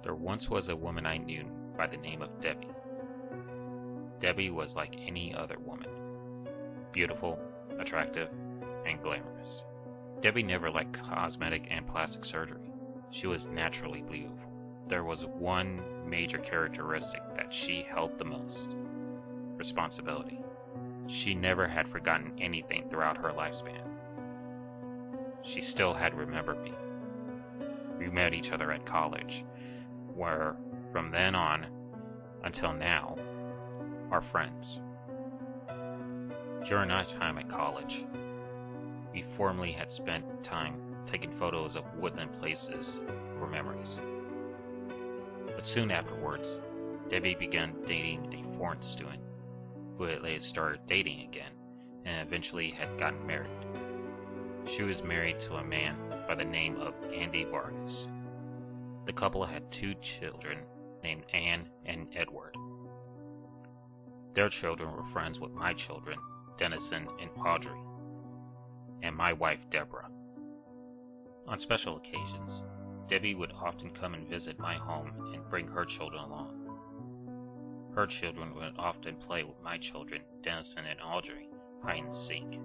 There once was a woman I knew by the name of Debbie. Debbie was like any other woman. Beautiful, attractive, and glamorous. Debbie never liked cosmetic and plastic surgery. She was naturally beautiful. There was one major characteristic that she held the most: responsibility. She never had forgotten anything throughout her lifespan. She still had remembered me. We met each other at college, where from then on until now are friends. During our time at college, we formerly had spent time taking photos of woodland places for memories. But soon afterwards, Debbie began dating a foreign student who had later started dating again and eventually had gotten married. She was married to a man by the name of Andy Vargas. The couple had 2 children named Anne and Edward. Their children were friends with my children, Dennison and Audrey, and my wife, Deborah. On special occasions, Debbie would often come and visit my home and bring her children along. Her children would often play with my children, Dennison and Audrey, hide and seek.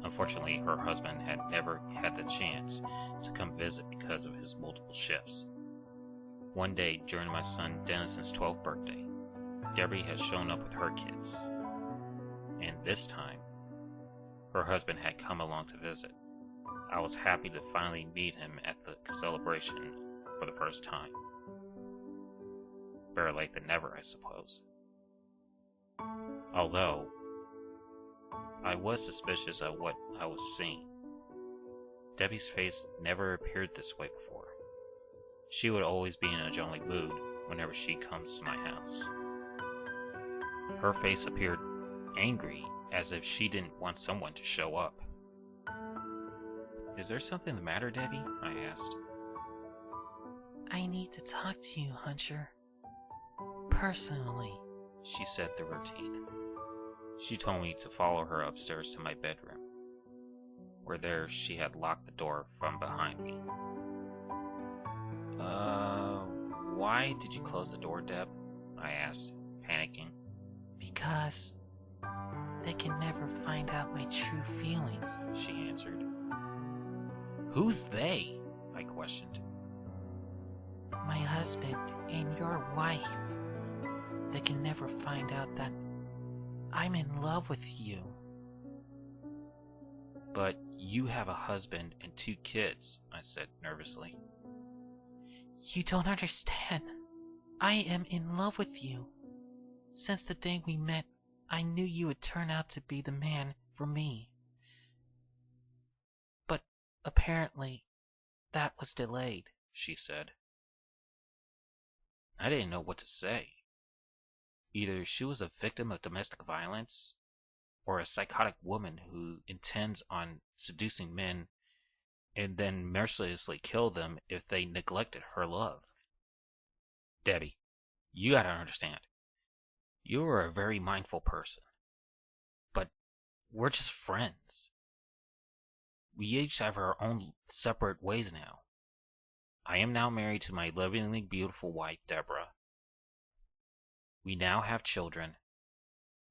Unfortunately, her husband had never had the chance to come visit because of his multiple shifts. One day, during my son Dennison's 12th birthday, Debbie had shown up with her kids, and this time, her husband had come along to visit. I was happy to finally meet him at the celebration for the first time. Better late than never, I suppose. Although, I was suspicious of what I was seeing. Debbie's face never appeared this way before. She would always be in a jolly mood whenever she comes to my house. Her face appeared angry, as if she didn't want someone to show up. "Is there something the matter, Debbie?" I asked. "I need to talk to you, Hunter. Personally," she said through her teeth. She told me to follow her upstairs to my bedroom, where there she had locked the door from behind me. Why did you close the door, Deb?" I asked, panicking. "Because they can never find out my true feelings," she answered. "Who's they?" I questioned. "My husband and your wife. They can never find out that I'm in love with you." "But you have a husband and 2 kids," I said nervously. "You don't understand. I am in love with you. Since the day we met, I knew you would turn out to be the man for me. But apparently, that was delayed," she said. I didn't know what to say. Either she was a victim of domestic violence, or a psychotic woman who intends on seducing men and then mercilessly kill them if they neglected her love. "Debbie, you gotta understand. You are a very mindful person. But we're just friends. We each have our own separate ways now. I am now married to my lovingly beautiful wife, Deborah. We now have children.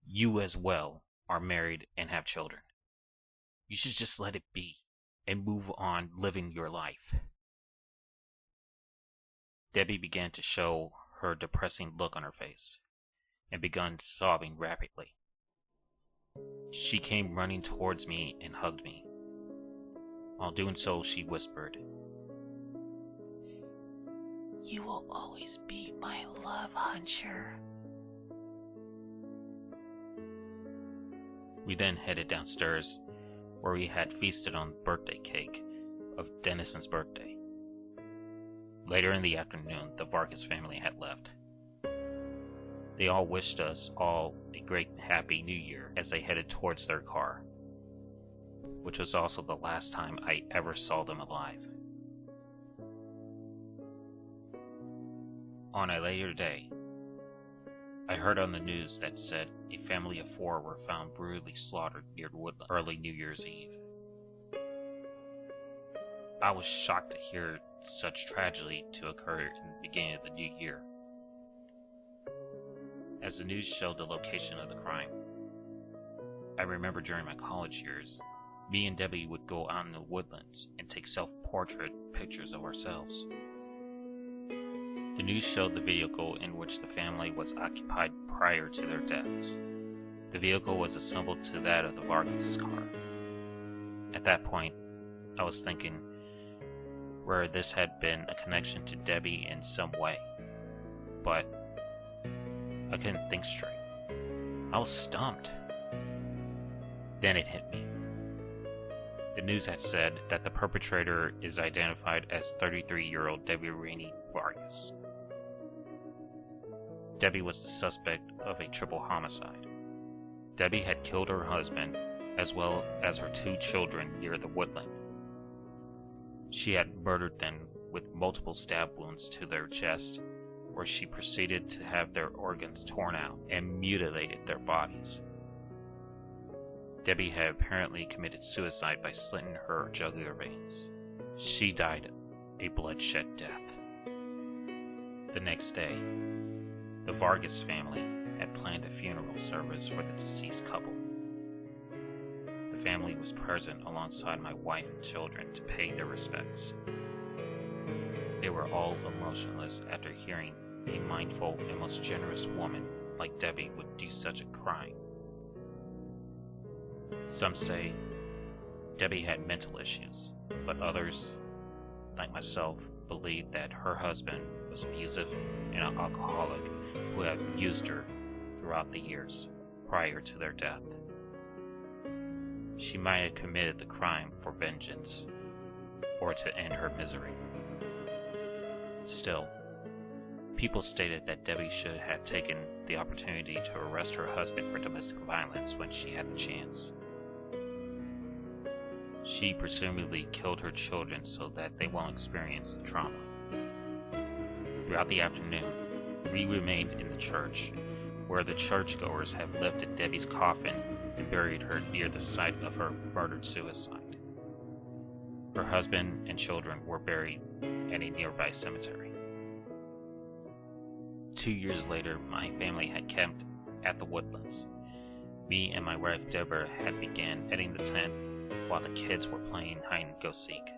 You as well are married and have children. You should just let it be and move on living your life." Debbie began to show her depressing look on her face and began sobbing rapidly. She came running towards me and hugged me. While doing so, she whispered, "You will always be my love, Hunter." We then headed downstairs, where we had feasted on the birthday cake of Dennison's birthday. Later in the afternoon, the Vargas family had left. They all wished us all a great happy new year as they headed towards their car, which was also the last time I ever saw them alive. On a later day, I heard on the news that said a family of 4 were found brutally slaughtered near Woodland early New Year's Eve. I was shocked to hear such tragedy to occur in the beginning of the new year. As the news showed the location of the crime, I remember during my college years, me and Debbie would go out in the woodlands and take self-portrait pictures of ourselves. The news showed the vehicle in which the family was occupied prior to their deaths. The vehicle was assembled to that of the Vargas' car. At that point, I was thinking where this had been a connection to Debbie in some way, but I couldn't think straight. I was stumped. Then it hit me. The news had said that the perpetrator is identified as 33-year-old Debbie Rainey Vargas. Debbie was the suspect of a triple homicide. Debbie had killed her husband as well as her 2 children near the woodland. She had murdered them with multiple stab wounds to their chest, where she proceeded to have their organs torn out and mutilated their bodies. Debbie had apparently committed suicide by slitting her jugular veins. She died a bloodshed death. The next day, the Vargas family had planned a funeral service for the deceased couple. The family was present alongside my wife and children to pay their respects. They were all emotionless after hearing a mindful and most generous woman like Debbie would do such a crime. Some say Debbie had mental issues, but others, like myself, believed that her husband was abusive and an alcoholic who had abused her throughout the years prior to their death. She might have committed the crime for vengeance or to end her misery. Still, people stated that Debbie should have taken the opportunity to arrest her husband for domestic violence when she had the chance. She presumably killed her children so that they won't experience the trauma. Throughout the afternoon, we remained in the church, where the churchgoers had lifted Debbie's coffin and buried her near the site of her murdered suicide. Her husband and children were buried at a nearby cemetery. 2 years later, my family had camped at the woodlands. Me and my wife Deborah had began editing the tent while the kids were playing hide-and-go-seek.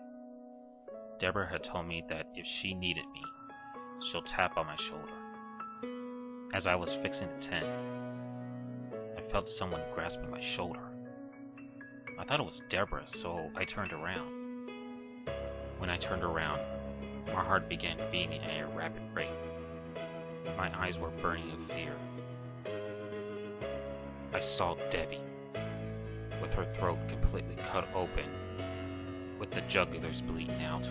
Deborah had told me that if she needed me, she'll tap on my shoulder. As I was fixing the tent, I felt someone grasping my shoulder. I thought it was Deborah, so I turned around. When I turned around, my heart began beating at a rapid rate. My eyes were burning with fear. I saw Debbie, with her throat completely cut open, with the jugulars bleeding out.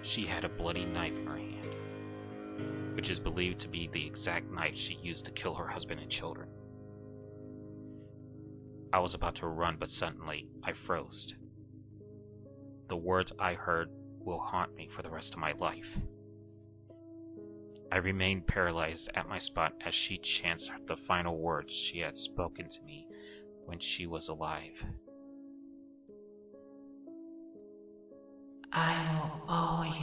She had a bloody knife in her hand, which is believed to be the exact knife she used to kill her husband and children. I was about to run, but suddenly I froze. The words I heard will haunt me for the rest of my life. I remained paralyzed at my spot as she chanted the final words she had spoken to me when she was alive. I will always